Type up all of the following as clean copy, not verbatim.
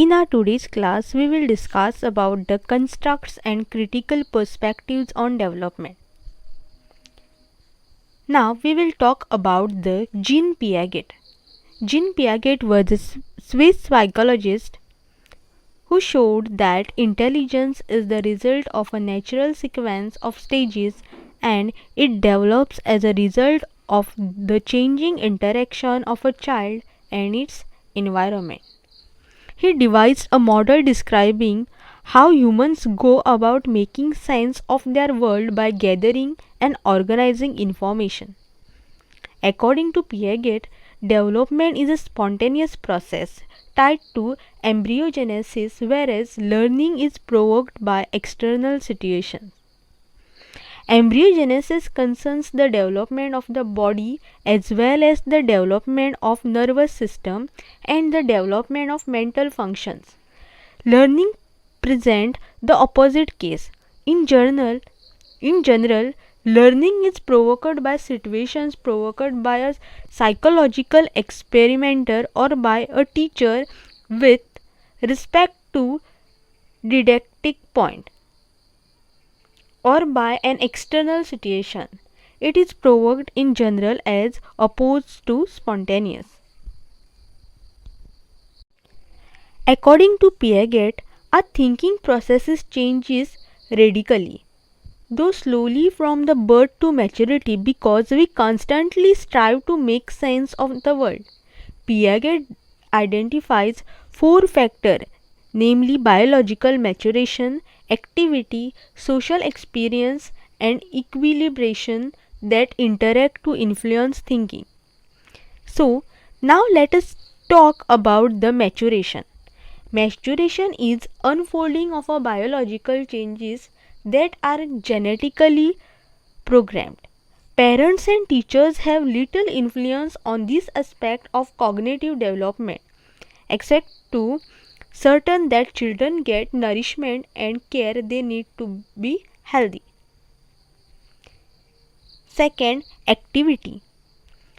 In our today's class, we will discuss about the constructs and critical perspectives on development. Now, we will talk about the Jean Piaget. Jean Piaget was a Swiss psychologist who showed that intelligence is the result of a natural sequence of stages and it develops as a result of the changing interaction of a child and its environment. He devised a model describing how humans go about making sense of their world by gathering and organizing information. According to Piaget, development is a spontaneous process tied to embryogenesis, whereas learning is provoked by external situations. Embryogenesis concerns the development of the body as well as the development of nervous system and the development of mental functions. Learning present the opposite case. In general, learning is provoked by situations provoked by a psychological experimenter or by a teacher with respect to didactic point, or by an external situation. It is provoked in general as opposed to spontaneous. According to Piaget, our thinking processes changes radically, though slowly from the birth to maturity, because we constantly strive to make sense of the world. Piaget identifies four factors, namely biological maturation, activity, social experience, and equilibration that interact to influence thinking. So, now let us talk about the maturation. Maturation is unfolding of a biological changes that are genetically programmed. Parents and teachers have little influence on this aspect of cognitive development, except to certain that children get nourishment and care they need to be healthy. Second, activity.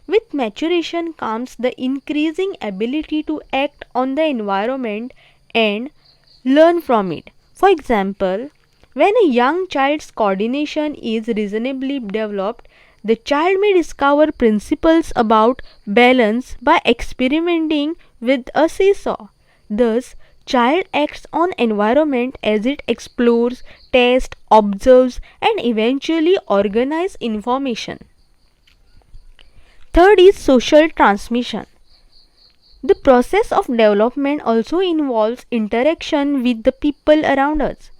With maturation comes the increasing ability to act on the environment and learn from it. For example, when a young child's coordination is reasonably developed, the child may discover principles about balance by experimenting with a seesaw. Thus, child acts on environment as it explores, tests, observes, and eventually organizes information. Third is social transmission. The process of development also involves interaction with the people around us.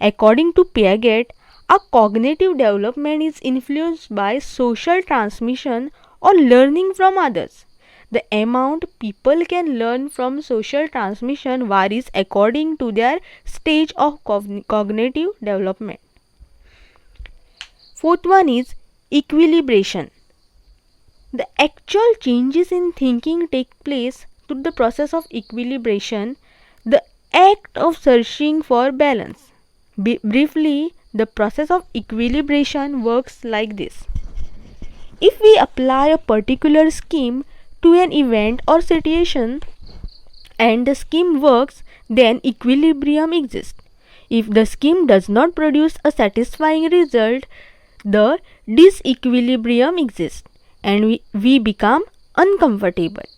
According to Piaget, our cognitive development is influenced by social transmission or learning from others. The amount people can learn from social transmission varies according to their stage of cognitive development. Fourth one is equilibration. The actual changes in thinking take place through the process of equilibration, the act of searching for balance. Briefly, the process of equilibration works like this. If we apply a particular scheme to an event or situation and the scheme works, then equilibrium exists. If the scheme does not produce a satisfying result, the disequilibrium exists and we become uncomfortable.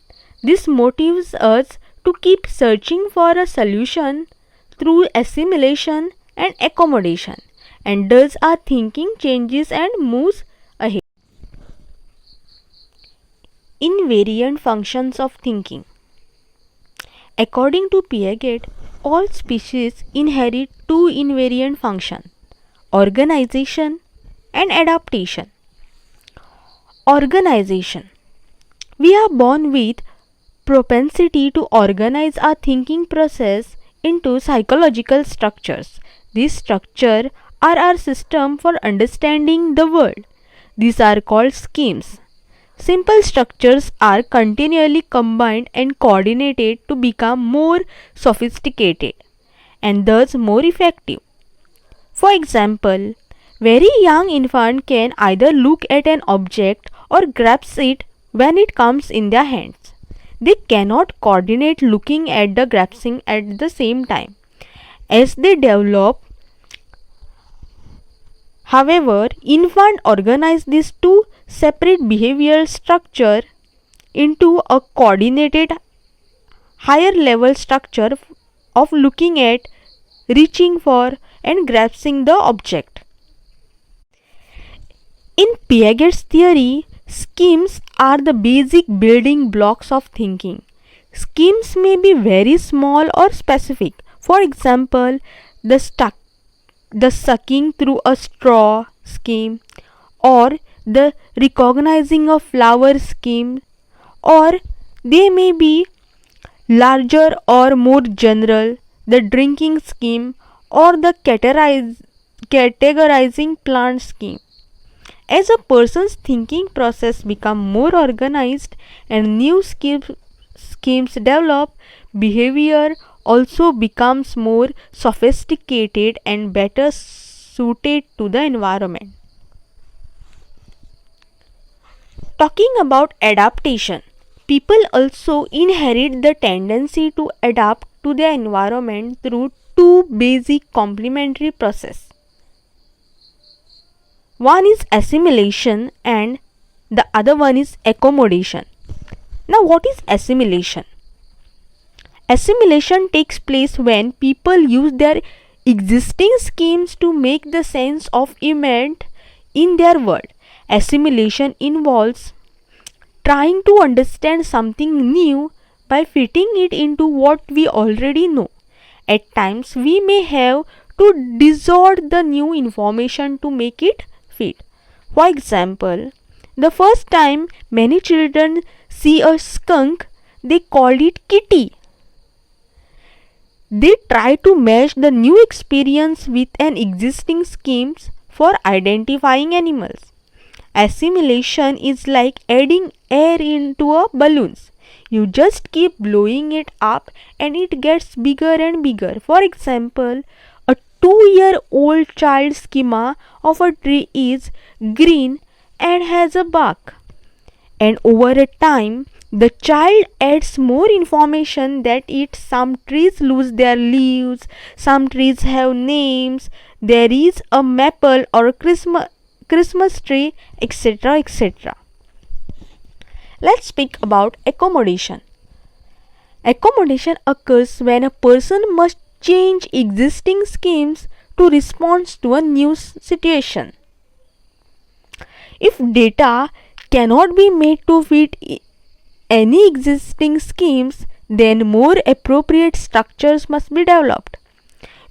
This motivates us to keep searching for a solution through assimilation and accommodation, and thus our thinking changes and moves ahead. Invariant functions of thinking. According to Piaget, all species inherit two invariant functions: organization and adaptation. Organization. We are born with propensity to organize our thinking process into psychological structures. These structures are our system for understanding the world. These are called schemes. Simple structures are continually combined and coordinated to become more sophisticated and thus more effective. For example, very young infant can either look at an object or grasp it when it comes in their hands. They cannot coordinate looking at the grasping at the same time. As they develop, however, infants organize these two separate behavioral structure into a coordinated higher level structure of looking at, reaching for, and grasping the object. In Piaget's theory, schemes are the basic building blocks of thinking. Schemes may be very small or specific. For example, the sucking through a straw scheme, or the recognizing a flower scheme, or they may be larger or more general, the drinking scheme, or the categorizing plant scheme. As a person's thinking process becomes more organized and new schemes develop, behavior also becomes more sophisticated and better suited to the environment. Talking about adaptation, people also inherit the tendency to adapt to their environment through two basic complementary processes. One is assimilation and the other one is accommodation. Now, what is assimilation? Assimilation takes place when people use their existing schemes to make the sense of event in their world. Assimilation involves trying to understand something new by fitting it into what we already know. At times, we may have to distort the new information to make it fit. For example, the first time many children see a skunk, they call it kitty. They try to match the new experience with an existing schemes for identifying animals. Assimilation is like adding air into a balloons. You just keep blowing it up and it gets bigger and bigger. For example, a 2-year-old child's schema of a tree is green and has a bark. And over a time, the child adds more information that some trees lose their leaves, some trees have names, there is a maple or a Christmas tree, etc. etc. Let's speak about accommodation. Accommodation occurs when a person must change existing schemes to respond to a new situation. If data cannot be made to fit any existing schemes, then more appropriate structures must be developed.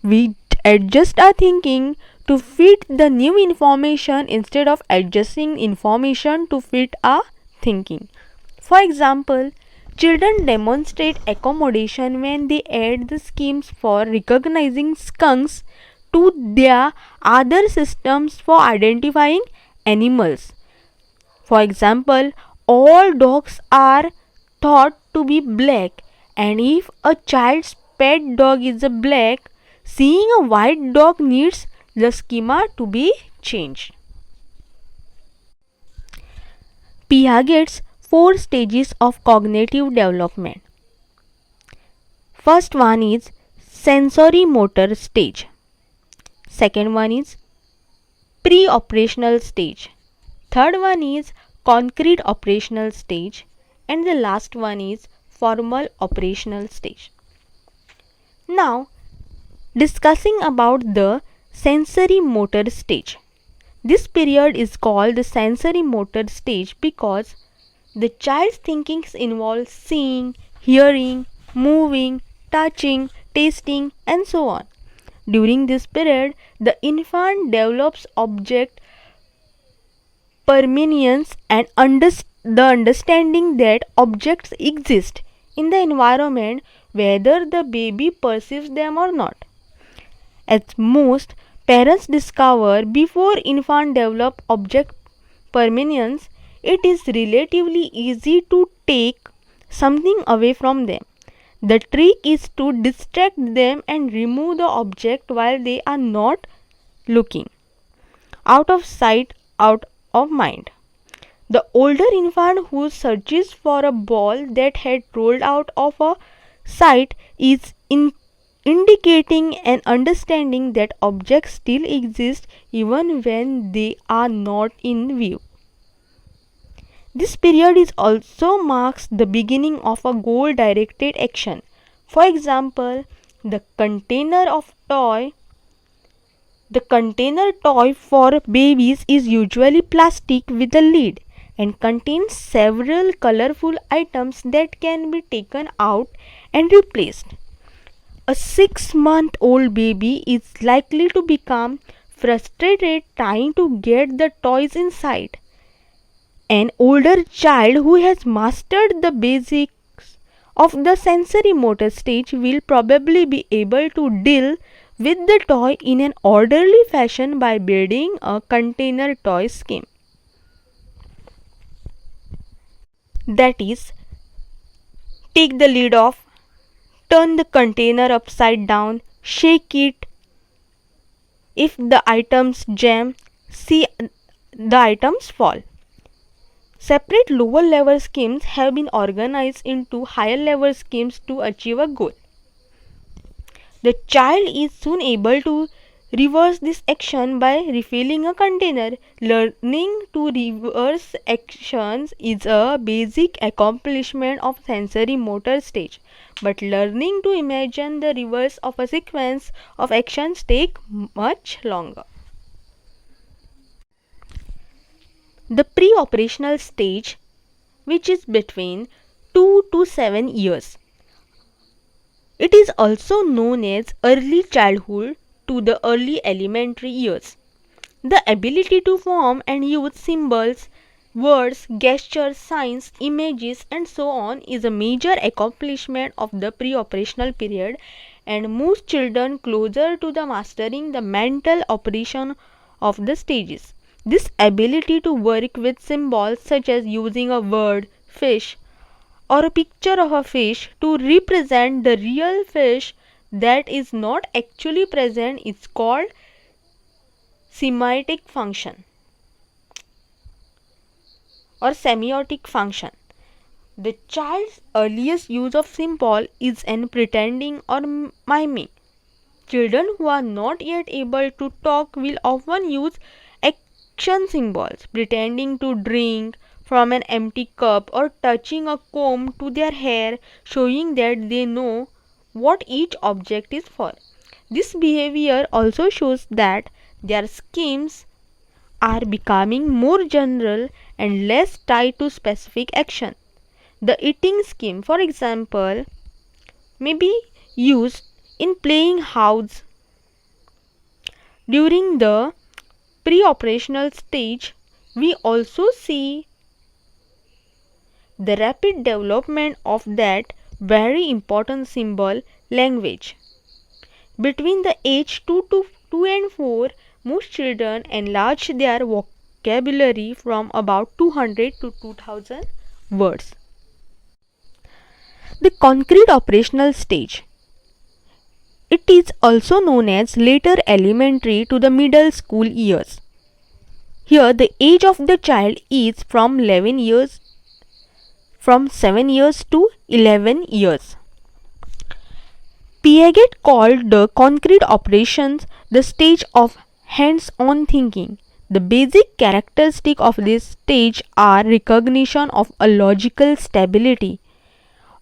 We adjust our thinking to fit the new information instead of adjusting information to fit our thinking. For example, children demonstrate accommodation when they add the schemes for recognizing skunks to their other systems for identifying animals. For example, all dogs are thought to be black, and if a child's pet dog is a black, seeing a white dog needs the schema to be changed. Piaget's 4 stages of cognitive development. First one is sensory motor stage. Second one is pre-operational stage. Third one is concrete operational stage, and the last one is formal operational stage. Now, discussing about the sensory motor stage. This period is called the sensory motor stage because the child's thinking involves seeing, hearing, moving, touching, tasting, and so on. During this period, the infant develops object permanence and the understanding that objects exist in the environment whether the baby perceives them or not. At most, parents discover before infant develop object permanence, it is relatively easy to take something away from them. The trick is to distract them and remove the object while they are not looking. Out of sight, out of mind. The older infant who searches for a ball that had rolled out of a sight is indicating an understanding that objects still exist even when they are not in view. This period is also marks the beginning of a goal-directed action. For example, the container toy for babies is usually plastic with a lid and contains several colorful items that can be taken out and replaced. A 6-month-old baby is likely to become frustrated trying to get the toys inside. An older child who has mastered the basics of the sensory motor stage will probably be able to deal with the toy in an orderly fashion by building a container toy scheme. That is, take the lid off, turn the container upside down, shake it. If the items jam, see the items fall. Separate lower level schemes have been organized into higher level schemes to achieve a goal. The child is soon able to reverse this action by refilling a container. Learning to reverse actions is a basic accomplishment of sensory motor stage, but learning to imagine the reverse of a sequence of actions takes much longer. The pre-operational stage, which is between 2 to 7 years. It is also known as early childhood to the early elementary years. The ability to form and use symbols, words, gestures, signs, images, and so on is a major accomplishment of the pre-operational period and moves children closer to the mastering the mental operation of the stages. This ability to work with symbols such as using a word, fish, or a picture of a fish to represent the real fish that is not actually present is called semiotic function or semiotic function. The child's earliest use of symbol is in pretending or miming. Children who are not yet able to talk will often use action symbols, pretending to drink from an empty cup or touching a comb to their hair, showing that they know what each object is for. This behavior also shows that their schemes are becoming more general and less tied to specific action. The eating scheme, for example, may be used in playing house. During the pre-operational stage, we also see the rapid development of that very important symbol language. Between the age 2 and 4, most children enlarge their vocabulary from about 200 to 2000 words. The concrete operational stage. It is also known as later elementary to the middle school years. Here the age of the child is from 7 years to 11 years. Piaget called the concrete operations the stage of hands-on thinking. The basic characteristics of this stage are recognition of a logical stability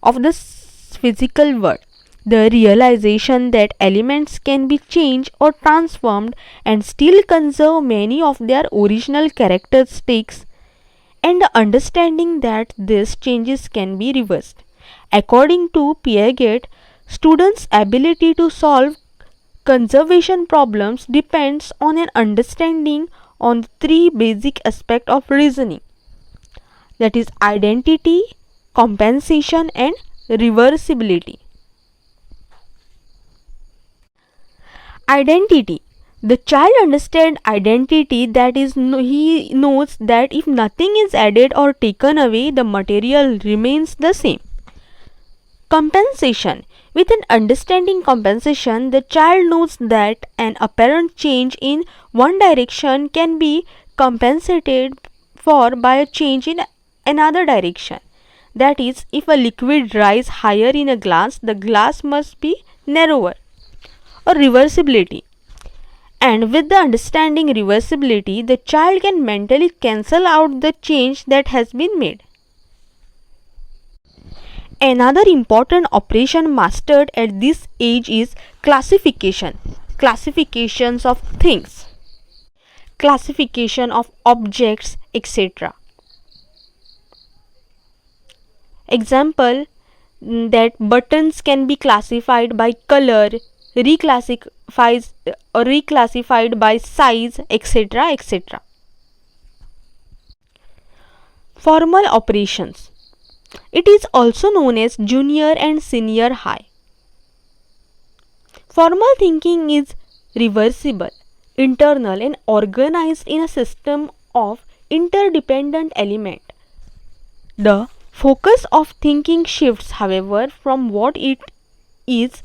of the physical world, the realization that elements can be changed or transformed and still conserve many of their original characteristics, and the understanding that these changes can be reversed. According to Piaget, students' ability to solve conservation problems depends on an understanding on the three basic aspects of reasoning, that is identity, compensation, and reversibility. Identity. The child understands identity, that is, he knows that if nothing is added or taken away, the material remains the same. Compensation. With an understanding compensation, the child knows that an apparent change in one direction can be compensated for by a change in another direction. That is, if a liquid rises higher in a glass, the glass must be narrower. Or reversibility. And with the understanding reversibility, the child can mentally cancel out the change that has been made. Another important operation mastered at this age is classification. Classifications of things, classification of objects, etc. Example, that buttons can be classified by color, reclassified by size, etc. etc. Formal operations. It is also known as junior and senior high. Formal thinking is reversible, internal, and organized in a system of interdependent elements. The focus of thinking shifts, however, from what it is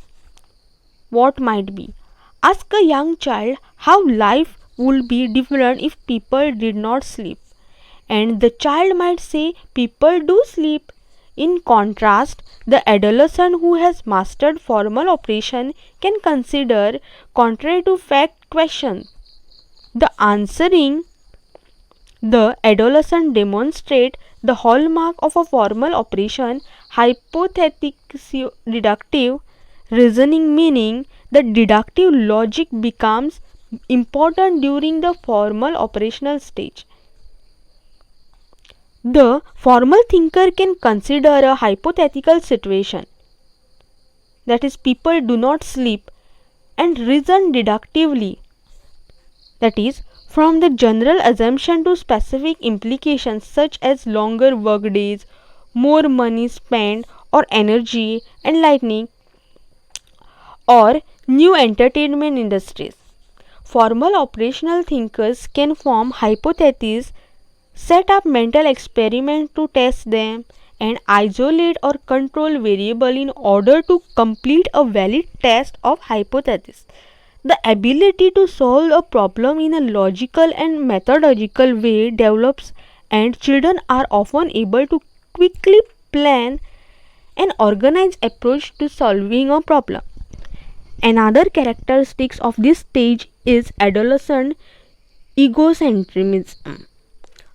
what might be. Ask a young child how life would be different if people did not sleep, and the child might say, people do sleep. In contrast, the adolescent who has mastered formal operation can consider contrary to fact questions. The answering the adolescent demonstrate the hallmark of a formal operation, hypothetical deductive reasoning, meaning the deductive logic becomes important during the formal operational stage. The formal thinker can consider a hypothetical situation, that is, people do not sleep, and reason deductively, that is, from the general assumption to specific implications such as longer work days, more money spent, or energy enlightening, or new entertainment industries. Formal operational thinkers can form hypotheses, set up mental experiments to test them, and isolate or control variable in order to complete a valid test of hypothesis. The ability to solve a problem in a logical and methodological way develops, and children are often able to quickly plan an organized approach to solving a problem. Another characteristic of this stage is adolescent egocentrism.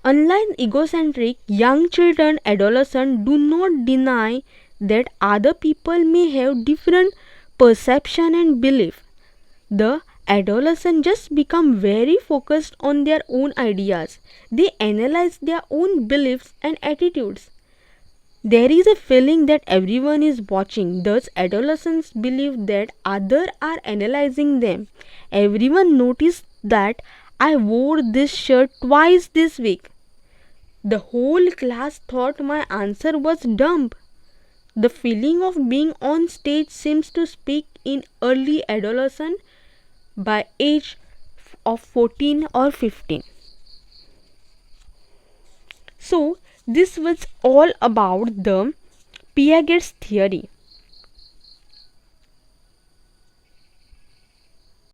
Unlike egocentric young children, adolescents do not deny that other people may have different perception and belief. The adolescents just become very focused on their own ideas. They analyze their own beliefs and attitudes. There is a feeling that everyone is watching. Thus, adolescents believe that others are analyzing them. Everyone noticed that I wore this shirt twice this week. The whole class thought my answer was dumb. The feeling of being on stage seems to speak in early adolescence by age of 14 or 15. So, this was all about the Piaget's theory.